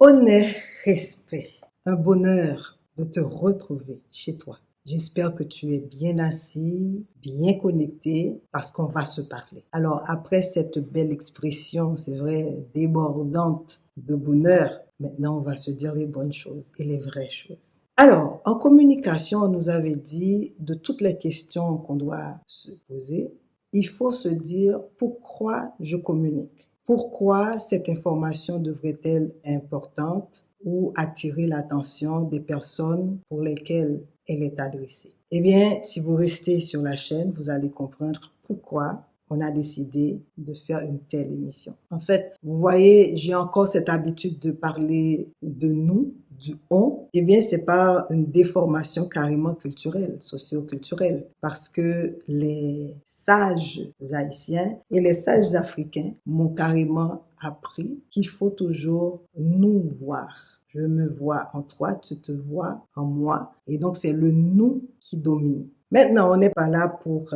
honnête respect, un bonheur de te retrouver chez toi. J'espère que tu es bien assis, bien connecté, parce qu'on va se parler. Alors, après cette belle expression, c'est vrai, débordante de bonheur, maintenant on va se dire les bonnes choses et les vraies choses. Alors, en communication, on nous avait dit de toutes les questions qu'on doit se poser, il faut se dire pourquoi je communique. Pourquoi cette information devrait-elle être importante ou attirer l'attention des personnes pour lesquelles elle est adressée? Eh bien, si vous restez sur la chaîne, vous allez comprendre pourquoi on a décidé de faire une telle émission. En fait, vous voyez, j'ai encore cette habitude de parler de nous, du on. Eh bien, c'est pas une déformation carrément culturelle, socio-culturelle, parce que les sages haïtiens et les sages africains m'ont carrément appris qu'il faut toujours nous voir. Je me vois en toi, tu te vois en moi. Et donc, c'est le nous qui domine. Maintenant, on n'est pas là pour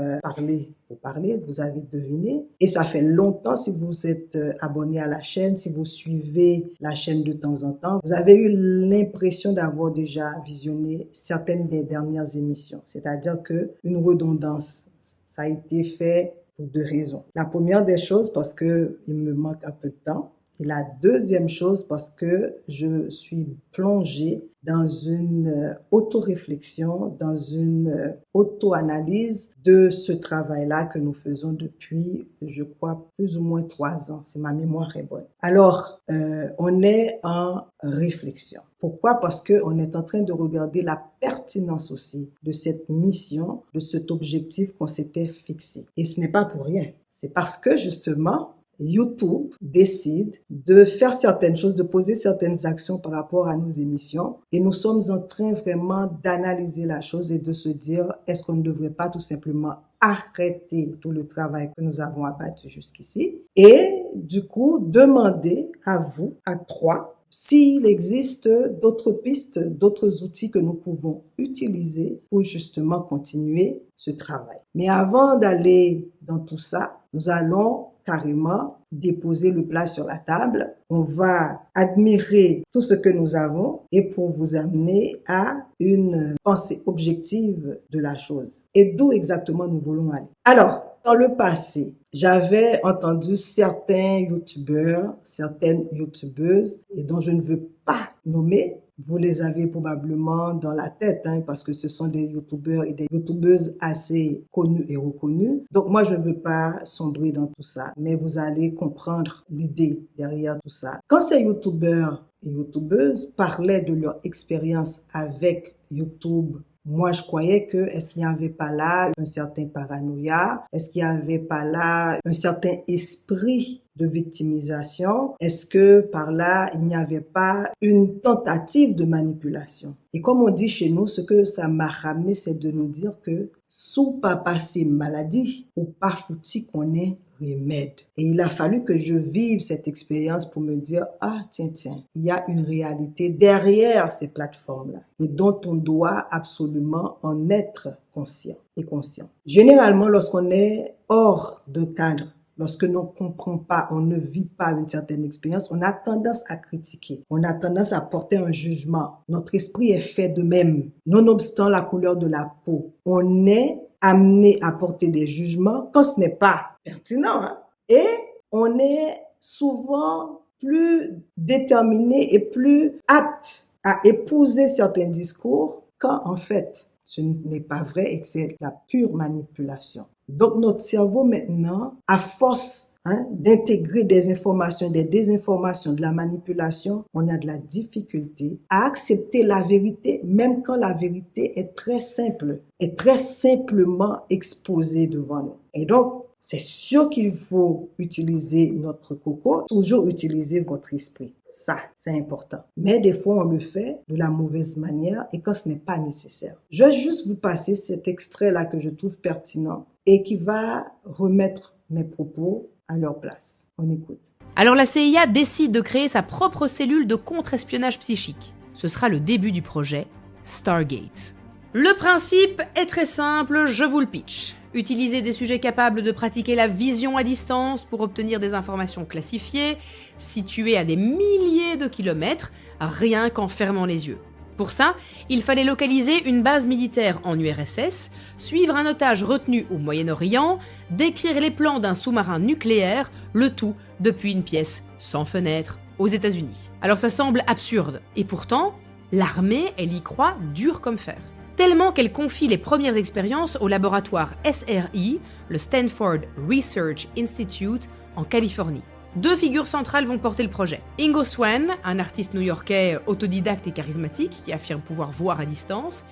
parler, vous avez deviné. Et ça fait longtemps, si vous êtes abonné à la chaîne, si vous suivez la chaîne de temps en temps, vous avez eu l'impression d'avoir déjà visionné certaines des dernières émissions. C'est-à-dire qu'une redondance, ça a été fait pour deux raisons. La première des choses, parce qu'il me manque un peu de temps. Et la deuxième chose, parce que je suis plongée dans une auto-réflexion, dans une auto-analyse de ce travail-là que nous faisons depuis, je crois, plus ou moins 3 ans, si ma mémoire est bonne. Alors, on est en réflexion. Pourquoi? Parce qu'on est en train de regarder la pertinence aussi de cette mission, de cet objectif qu'on s'était fixé. Et ce n'est pas pour rien. C'est parce que, justement, YouTube décide de faire certaines choses, de poser certaines actions par rapport à nos émissions. Et nous sommes en train vraiment d'analyser la chose et de se dire, est-ce qu'on ne devrait pas tout simplement arrêter tout le travail que nous avons abattu jusqu'ici et du coup demander à vous, à trois, s'il existe d'autres pistes, d'autres outils que nous pouvons utiliser pour justement continuer ce travail. Mais avant d'aller dans tout ça, nous allons carrément déposer le plat sur la table. On va admirer tout ce que nous avons et pour vous amener à une pensée objective de la chose. Et d'où exactement nous voulons aller. Alors, dans le passé, j'avais entendu certains youtubeurs, certaines youtubeuses, et dont je ne veux pas nommer. Vous les avez probablement dans la tête, parce que ce sont des youtubeurs et des youtubeuses assez connus et reconnus. Donc moi, je ne veux pas sombrer dans tout ça, mais vous allez comprendre l'idée derrière tout ça. Quand ces youtubeurs et youtubeuses parlaient de leur expérience avec YouTube, moi, je croyais que, est-ce qu'il n'y avait pas là un certain paranoïa? Est-ce qu'il n'y avait pas là un certain esprit de victimisation? Est-ce que par là, il n'y avait pas une tentative de manipulation? Et comme on dit chez nous, ce que ça m'a ramené, c'est de nous dire que sous pas passer maladie ou pas fouti qu'on est remède. Et il a fallu que je vive cette expérience pour me dire, ah tiens, il y a une réalité derrière ces plateformes-là et dont on doit absolument en être conscient et conscient. Généralement, lorsqu'on est hors de cadre, lorsque l'on ne comprend pas, on ne vit pas une certaine expérience, on a tendance à critiquer, on a tendance à porter un jugement. Notre esprit est fait de même, nonobstant la couleur de la peau. On est amené à porter des jugements quand ce n'est pas pertinent. Et on est souvent plus déterminé et plus apte à épouser certains discours quand en fait ce n'est pas vrai et que c'est la pure manipulation. Donc notre cerveau maintenant, à force d'intégrer des informations, des désinformations, de la manipulation, on a de la difficulté à accepter la vérité, même quand la vérité est très simple, est très simplement exposée devant nous. Et donc, c'est sûr qu'il faut utiliser notre coco, toujours utiliser votre esprit. Ça, c'est important. Mais des fois, on le fait de la mauvaise manière et quand ce n'est pas nécessaire. Je vais juste vous passer cet extrait-là que je trouve pertinent et qui va remettre mes propos à leur place. On écoute. Alors la CIA décide de créer sa propre cellule de contre-espionnage psychique. Ce sera le début du projet Stargate. Le principe est très simple, je vous le pitch. Utilisez des sujets capables de pratiquer la vision à distance pour obtenir des informations classifiées, situées à des milliers de kilomètres, rien qu'en fermant les yeux. Pour ça, il fallait localiser une base militaire en URSS, suivre un otage retenu au Moyen-Orient, décrire les plans d'un sous-marin nucléaire, le tout depuis une pièce sans fenêtre aux États-Unis. Alors ça semble absurde, et pourtant, l'armée, elle y croit dur comme fer. Tellement qu'elle confie les premières expériences au laboratoire SRI, le Stanford Research Institute, en Californie. 2 figures centrales vont porter le projet. Ingo Swann, un artiste new-yorkais autodidacte et charismatique qui affirme pouvoir voir à distance,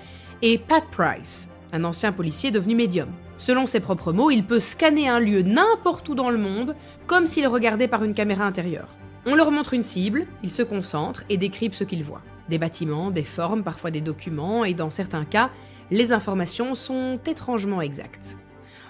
et Pat Price, un ancien policier devenu médium. Selon ses propres mots, il peut scanner un lieu n'importe où dans le monde, comme s'il regardait par une caméra intérieure. On leur montre une cible, ils se concentrent et décrivent ce qu'ils voient. Des bâtiments, des formes, parfois des documents, et dans certains cas, les informations sont étrangement exactes.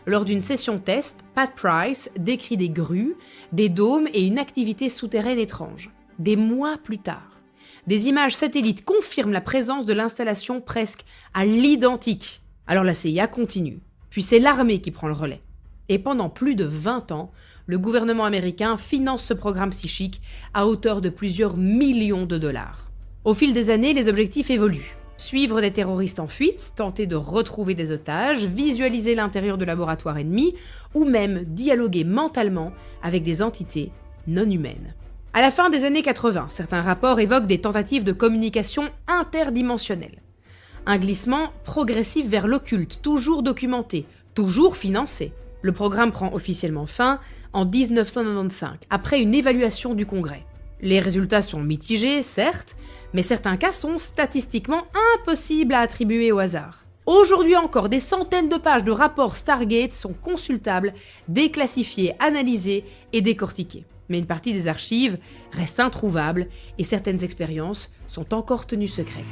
Lors d'une session test, Pat Price décrit des grues, des dômes et une activité souterraine étrange. Des mois plus tard, des images satellites confirment la présence de l'installation presque à l'identique. Alors la CIA continue, puis c'est l'armée qui prend le relais. Et pendant plus de 20 ans, le gouvernement américain finance ce programme psychique à hauteur de plusieurs millions de dollars. Au fil des années, les objectifs évoluent. Suivre des terroristes en fuite, tenter de retrouver des otages, visualiser l'intérieur de laboratoires ennemis, ou même dialoguer mentalement avec des entités non humaines. À la fin des années 80, certains rapports évoquent des tentatives de communication interdimensionnelle. Un glissement progressif vers l'occulte, toujours documenté, toujours financé. Le programme prend officiellement fin en 1995, après une évaluation du Congrès. Les résultats sont mitigés, certes, mais certains cas sont statistiquement impossibles à attribuer au hasard. Aujourd'hui encore, des centaines de pages de rapports Stargate sont consultables, déclassifiés, analysés et décortiqués. Mais une partie des archives reste introuvable et certaines expériences sont encore tenues secrètes.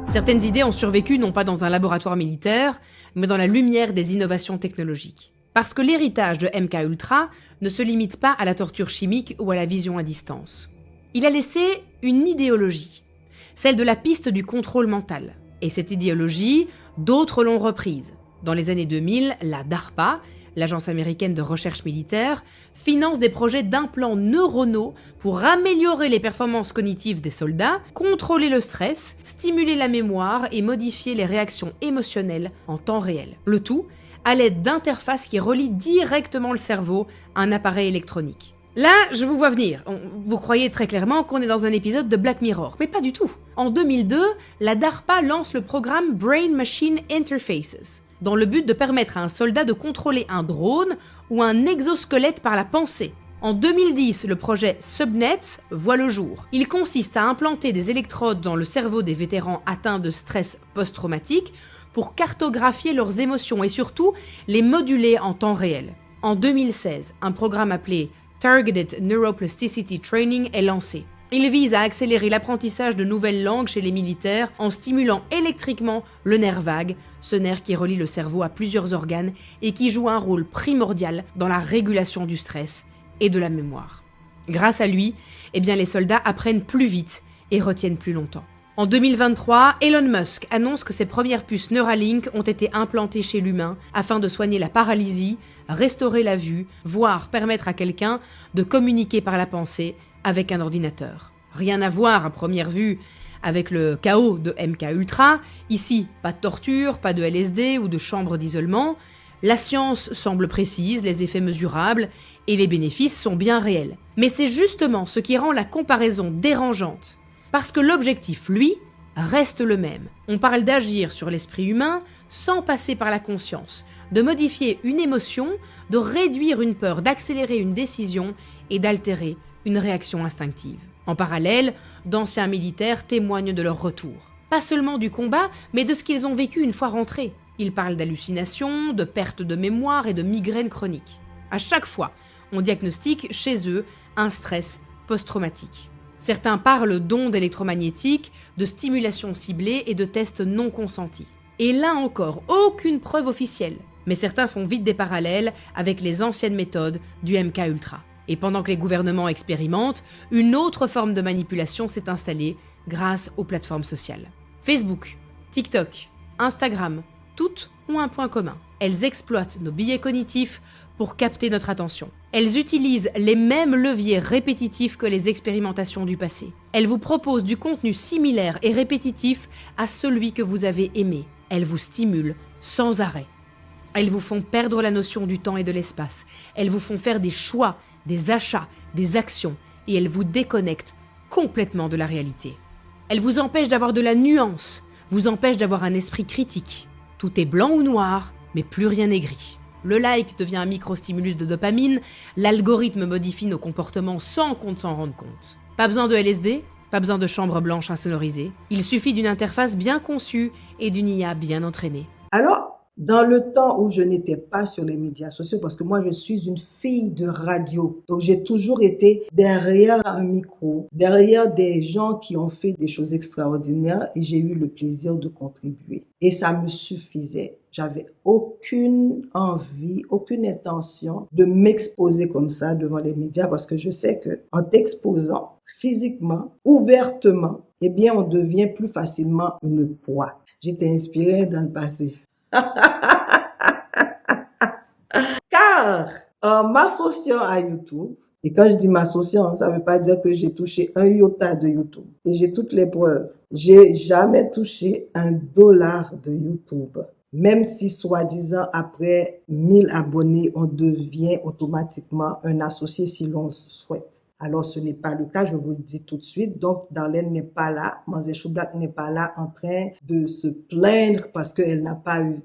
Certaines idées ont survécu non pas dans un laboratoire militaire, mais dans la lumière des innovations technologiques. Parce que l'héritage de MKUltra ne se limite pas à la torture chimique ou à la vision à distance. Il a laissé une idéologie, celle de la piste du contrôle mental. Et cette idéologie, d'autres l'ont reprise. Dans les années 2000, la DARPA, l'agence américaine de recherche militaire, finance des projets d'implants neuronaux pour améliorer les performances cognitives des soldats, contrôler le stress, stimuler la mémoire et modifier les réactions émotionnelles en temps réel. Le tout à l'aide d'interfaces qui relient directement le cerveau à un appareil électronique. Là, je vous vois venir. Vous croyez très clairement qu'on est dans un épisode de Black Mirror, mais pas du tout. En 2002, la DARPA lance le programme Brain Machine Interfaces, dans le but de permettre à un soldat de contrôler un drone ou un exosquelette par la pensée. En 2010, le projet Subnets voit le jour. Il consiste à implanter des électrodes dans le cerveau des vétérans atteints de stress post-traumatique pour cartographier leurs émotions et surtout les moduler en temps réel. En 2016, un programme appelé Targeted Neuroplasticity Training est lancé. Il vise à accélérer l'apprentissage de nouvelles langues chez les militaires en stimulant électriquement le nerf vague, ce nerf qui relie le cerveau à plusieurs organes et qui joue un rôle primordial dans la régulation du stress et de la mémoire. Grâce à lui, les soldats apprennent plus vite et retiennent plus longtemps. En 2023, Elon Musk annonce que ses premières puces Neuralink ont été implantées chez l'humain afin de soigner la paralysie, restaurer la vue, voire permettre à quelqu'un de communiquer par la pensée avec un ordinateur. Rien à voir à première vue avec le chaos de MKUltra. Ici, pas de torture, pas de LSD ou de chambre d'isolement. La science semble précise, les effets mesurables et les bénéfices sont bien réels. Mais c'est justement ce qui rend la comparaison dérangeante. Parce que l'objectif, lui, reste le même. On parle d'agir sur l'esprit humain sans passer par la conscience, de modifier une émotion, de réduire une peur, d'accélérer une décision et d'altérer une réaction instinctive. En parallèle, d'anciens militaires témoignent de leur retour. Pas seulement du combat, mais de ce qu'ils ont vécu une fois rentrés. Ils parlent d'hallucinations, de perte de mémoire et de migraines chroniques. À chaque fois, on diagnostique chez eux un stress post-traumatique. Certains parlent d'ondes électromagnétiques, de stimulation ciblée et de tests non consentis. Et là encore, aucune preuve officielle. Mais certains font vite des parallèles avec les anciennes méthodes du MKUltra. Et pendant que les gouvernements expérimentent, une autre forme de manipulation s'est installée grâce aux plateformes sociales. Facebook, TikTok, Instagram, toutes ont un point commun. Elles exploitent nos biais cognitifs pour capter notre attention. Elles utilisent les mêmes leviers répétitifs que les expérimentations du passé. Elles vous proposent du contenu similaire et répétitif à celui que vous avez aimé. Elles vous stimulent sans arrêt. Elles vous font perdre la notion du temps et de l'espace. Elles vous font faire des choix, des achats, des actions, et elles vous déconnectent complètement de la réalité. Elles vous empêchent d'avoir de la nuance, vous empêchent d'avoir un esprit critique. Tout est blanc ou noir, mais plus rien n'est gris. Le like devient un microstimulus de dopamine, l'algorithme modifie nos comportements sans qu'on ne s'en rende compte. Pas besoin de LSD, pas besoin de chambre blanche insonorisée. Il suffit d'une interface bien conçue et d'une IA bien entraînée. Alors, dans le temps où je n'étais pas sur les médias sociaux, parce que moi je suis une fille de radio, donc j'ai toujours été derrière un micro, derrière des gens qui ont fait des choses extraordinaires et j'ai eu le plaisir de contribuer. Et ça me suffisait. J'avais aucune envie, aucune intention de m'exposer comme ça devant les médias parce que je sais que en t'exposant physiquement, ouvertement, eh bien on devient plus facilement une proie. J'étais inspirée dans le passé. Car en m'associant à YouTube, et quand je dis m'associant, ça ne veut pas dire que j'ai touché un iota de YouTube. Et j'ai toutes les preuves. J'ai jamais touché $1 de YouTube. Même si, soi-disant, après 1000 abonnés, on devient automatiquement un associé si l'on souhaite. Alors, ce n'est pas le cas, je vous le dis tout de suite. Donc, Darlene n'est pas là, Manzé Choublack n'est pas là en train de se plaindre parce qu'elle n'a pas eu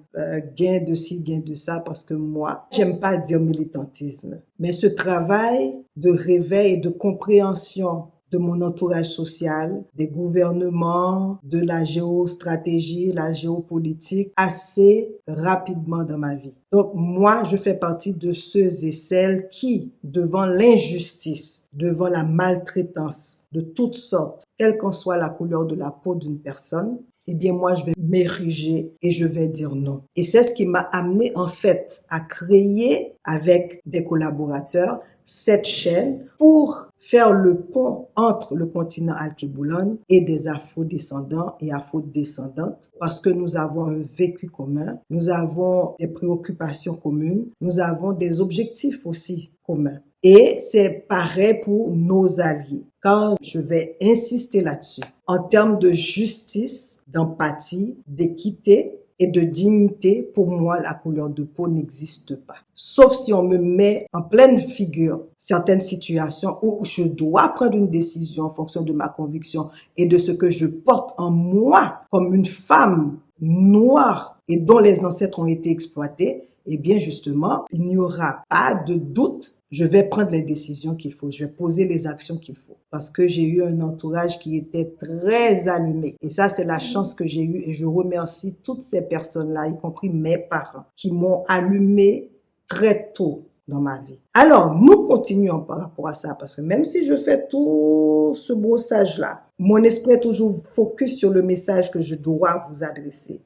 gain de ci, gain de ça, parce que moi, j'aime pas dire militantisme. Mais ce travail de réveil et de compréhension de mon entourage social, des gouvernements, de la géostratégie, la géopolitique, assez rapidement dans ma vie. Donc moi, je fais partie de ceux et celles qui, devant l'injustice, devant la maltraitance de toutes sortes, quelle qu'en soit la couleur de la peau d'une personne, eh bien moi je vais m'ériger et je vais dire non. Et c'est ce qui m'a amené en fait à créer avec des collaborateurs cette chaîne pour faire le pont entre le continent Alkebulan et des afro-descendants et afro-descendantes parce que nous avons un vécu commun, nous avons des préoccupations communes, nous avons des objectifs aussi communs. Et c'est pareil pour nos alliés, car je vais insister là-dessus. En termes de justice, d'empathie, d'équité et de dignité, pour moi, la couleur de peau n'existe pas. Sauf si on me met en pleine figure certaines situations où je dois prendre une décision en fonction de ma conviction et de ce que je porte en moi comme une femme noire et dont les ancêtres ont été exploités. Eh bien, justement, il n'y aura pas de doute. Je vais prendre les décisions qu'il faut, je vais poser les actions qu'il faut. Parce que j'ai eu un entourage qui était très allumé. Et ça, c'est la chance que j'ai eue. Et je remercie toutes ces personnes-là, y compris mes parents, qui m'ont allumé très tôt dans ma vie. Alors, nous continuons par rapport à ça. Parce que même si je fais tout ce brossage-là, mon esprit est toujours focus sur le message que je dois vous adresser.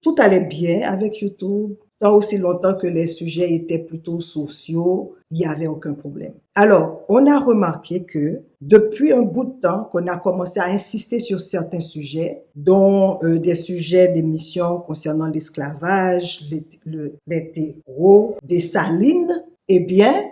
Tout allait bien avec YouTube. Tant aussi longtemps que les sujets étaient plutôt sociaux, il n'y avait aucun problème. Alors, on a remarqué que depuis un bout de temps qu'on a commencé à insister sur certains sujets, dont des sujets d'émissions concernant l'esclavage, les terreaux, des salines, eh bien,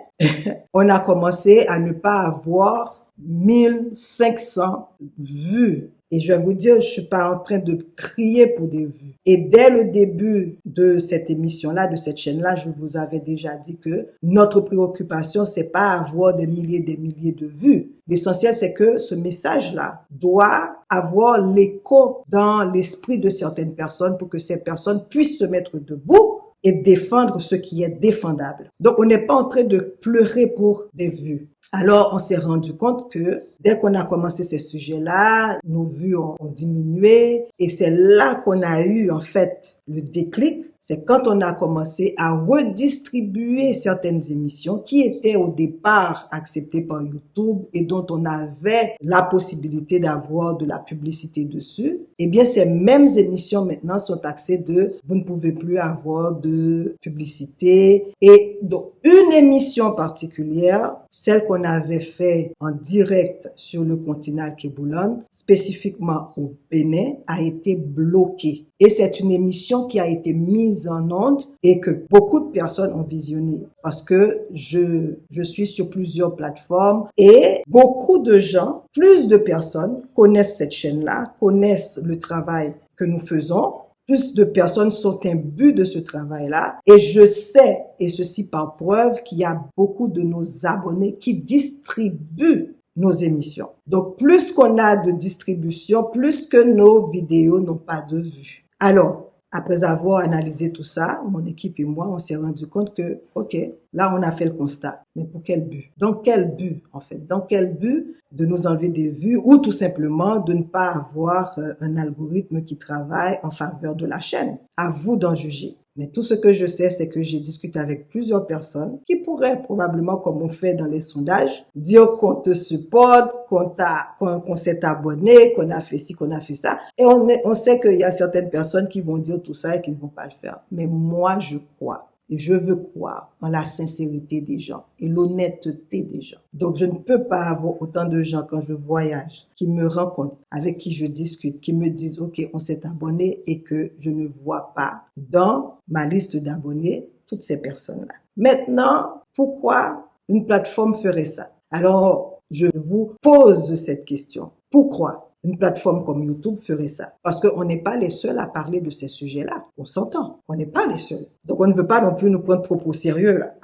on a commencé à ne pas avoir 1500 vues. Et je vais vous dire, je suis pas en train de crier pour des vues. Et dès le début de cette émission-là, de cette chaîne-là, je vous avais déjà dit que notre préoccupation, c'est pas avoir des milliers de vues. L'essentiel, c'est que ce message-là doit avoir l'écho dans l'esprit de certaines personnes pour que ces personnes puissent se mettre debout et défendre ce qui est défendable. Donc, on n'est pas en train de pleurer pour des vues. Alors, on s'est rendu compte que dès qu'on a commencé ces sujets-là, nos vues ont diminué et c'est là qu'on a eu en fait le déclic. C'est quand on a commencé à redistribuer certaines émissions qui étaient au départ acceptées par YouTube et dont on avait la possibilité d'avoir de la publicité dessus. Eh bien, ces mêmes émissions maintenant sont taxées de vous ne pouvez plus avoir de publicité. Et donc, une émission particulière, celle qu'on avait fait en direct sur le continent Kéboulan, spécifiquement au Bénin, a été bloquée. Et c'est une émission qui a été mise en onde et que beaucoup de personnes ont visionné parce que je suis sur plusieurs plateformes et beaucoup de gens, plus de personnes connaissent cette chaîne-là, connaissent le travail que nous faisons. Plus de personnes sont imbues de ce travail-là et je sais, et ceci par preuve, qu'il y a beaucoup de nos abonnés qui distribuent nos émissions. Donc, plus qu'on a de distribution, plus que nos vidéos n'ont pas de vues. Alors, après avoir analysé tout ça, mon équipe et moi, on s'est rendu compte que, OK, là, on a fait le constat. Mais pour quel but? Dans quel but, en fait? Dans quel but de nous enlever des vues ou tout simplement de ne pas avoir un algorithme qui travaille en faveur de la chaîne? À vous d'en juger. Mais tout ce que je sais, c'est que j'ai discuté avec plusieurs personnes qui pourraient probablement, comme on fait dans les sondages, dire qu'on te supporte, qu'on s'est abonné, qu'on a fait ci, qu'on a fait ça. Et on sait qu'il y a certaines personnes qui vont dire tout ça et qui ne vont pas le faire. Mais moi, je crois. Et je veux croire en la sincérité des gens et l'honnêteté des gens. Donc, je ne peux pas avoir autant de gens quand je voyage qui me rencontrent, avec qui je discute, qui me disent « Ok, on s'est abonné » et que je ne vois pas dans ma liste d'abonnés toutes ces personnes-là. Maintenant, pourquoi une plateforme ferait ça? Alors, je vous pose cette question. Pourquoi une plateforme comme YouTube ferait ça? Parce qu'on n'est pas les seuls à parler de ces sujets-là. On s'entend. On n'est pas les seuls. Donc, on ne veut pas non plus nous prendre trop au sérieux, là.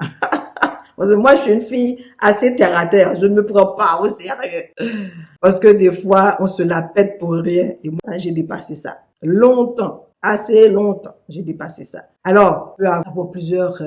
Parce que moi, je suis une fille assez terre à terre. Je ne me prends pas au sérieux. Parce que des fois, on se la pète pour rien. Et moi, j'ai dépassé ça. Longtemps. Assez longtemps. J'ai dépassé ça. Alors, on peut avoir plusieurs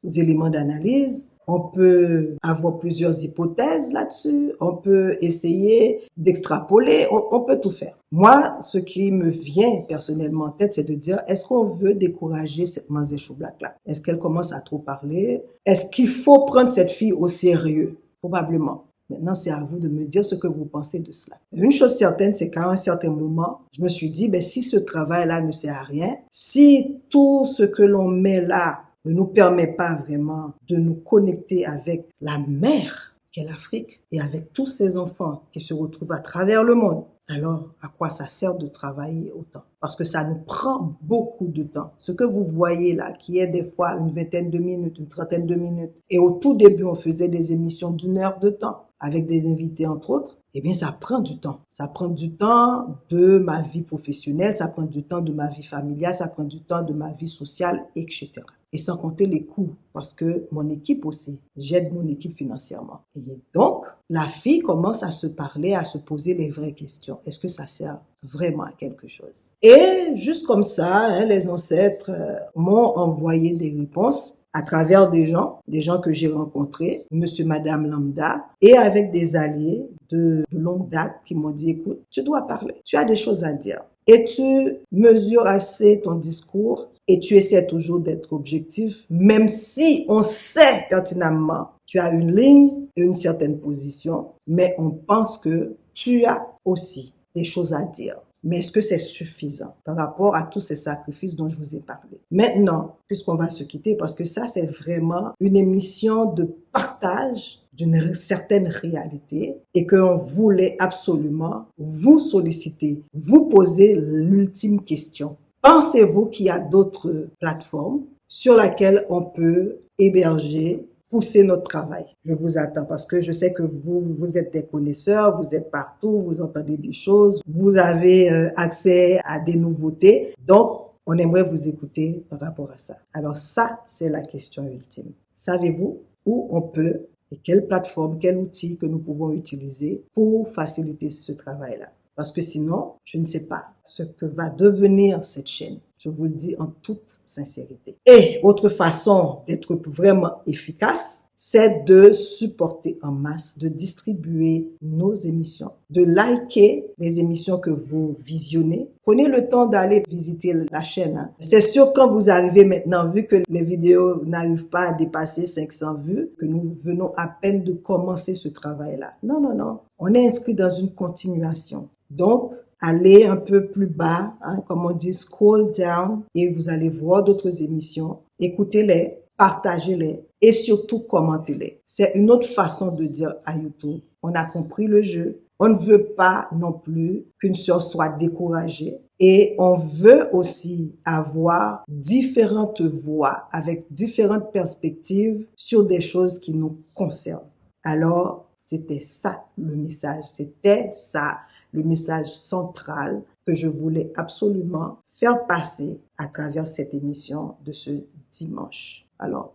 éléments d'analyse. On peut avoir plusieurs hypothèses là-dessus. On peut essayer d'extrapoler. On peut tout faire. Moi, ce qui me vient personnellement en tête, c'est de dire, est-ce qu'on veut décourager cette Manzé Choublac-là? Est-ce qu'elle commence à trop parler? Est-ce qu'il faut prendre cette fille au sérieux? Probablement. Maintenant, c'est à vous de me dire ce que vous pensez de cela. Une chose certaine, c'est qu'à un certain moment, je me suis dit, si ce travail-là ne sert à rien, si tout ce que l'on met là ne nous permet pas vraiment de nous connecter avec la mère qu'est l'Afrique et avec tous ces enfants qui se retrouvent à travers le monde, alors à quoi ça sert de travailler autant? Parce que ça nous prend beaucoup de temps. Ce que vous voyez là, qui est des fois une vingtaine de minutes, une trentaine de minutes, et au tout début, on faisait des émissions d'1 heure de temps avec des invités entre autres, eh bien ça prend du temps. Ça prend du temps de ma vie professionnelle, ça prend du temps de ma vie familiale, ça prend du temps de ma vie sociale, etc. Et sans compter les coûts, parce que mon équipe aussi, j'aide mon équipe financièrement. Et donc, la fille commence à se parler, à se poser les vraies questions. Est-ce que ça sert vraiment à quelque chose? Et juste comme ça, les ancêtres m'ont envoyé des réponses à travers des gens que j'ai rencontrés, monsieur, madame lambda, et avec des alliés de longue date qui m'ont dit, écoute, tu dois parler, tu as des choses à dire. Et tu mesures assez ton discours et tu essaies toujours d'être objectif, même si on sait pertinemment, tu as une ligne et une certaine position, mais on pense que tu as aussi des choses à dire. Mais est-ce que c'est suffisant par rapport à tous ces sacrifices dont je vous ai parlé? Maintenant, puisqu'on va se quitter, parce que ça, c'est vraiment une émission de partage d'une certaine réalité et qu'on voulait absolument vous solliciter, vous poser l'ultime question. Pensez-vous qu'il y a d'autres plateformes sur lesquelles on peut héberger, pousser notre travail? Je vous attends parce que je sais que vous êtes des connaisseurs, vous êtes partout, vous entendez des choses, vous avez accès à des nouveautés. Donc, on aimerait vous écouter par rapport à ça. Alors ça, c'est la question ultime. Savez-vous où on peut et quelle plateforme, quel outil que nous pouvons utiliser pour faciliter ce travail-là? Parce que sinon, je ne sais pas ce que va devenir cette chaîne. Je vous le dis en toute sincérité. Et autre façon d'être vraiment efficace, c'est de supporter en masse, de distribuer nos émissions, de liker les émissions que vous visionnez. Prenez le temps d'aller visiter la chaîne. Hein. C'est sûr quand vous arrivez maintenant, vu que les vidéos n'arrivent pas à dépasser 500 vues, que nous venons à peine de commencer ce travail-là. Non, non, non. On est inscrit dans une continuation. Donc, allez un peu plus bas, hein, comme on dit, scroll down, et vous allez voir d'autres émissions. Écoutez-les, partagez-les et surtout commentez-les. C'est une autre façon de dire à YouTube, on a compris le jeu. On ne veut pas non plus qu'une sœur soit découragée et on veut aussi avoir différentes voix avec différentes perspectives sur des choses qui nous concernent. Alors, c'était ça le message, c'était ça le message central que je voulais absolument faire passer à travers cette émission de ce dimanche. Alors,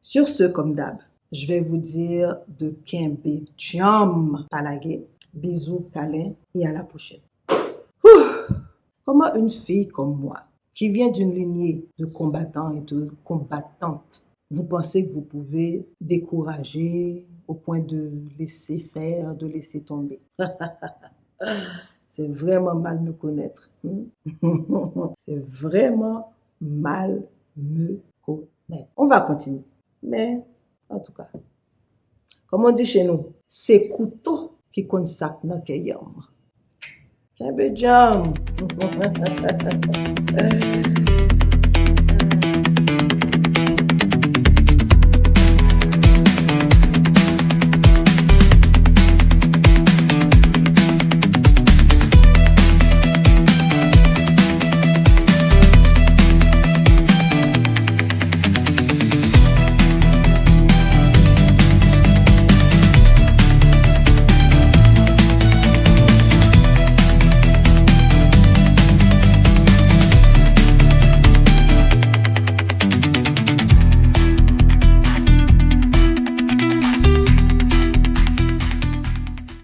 sur ce, comme d'hab, je vais vous dire de Kembe Jam Palagé. Bisous, câlins et à la prochaine. Comment une fille comme moi, qui vient d'une lignée de combattants et de combattantes, vous pensez que vous pouvez décourager au point de laisser faire, de laisser tomber? C'est vraiment mal me connaître. C'est vraiment mal me connaître. On va continuer. Mais, en tout cas, comme on dit chez nous, c'est couteau qui consacre dans Kayam. Kembe Jam.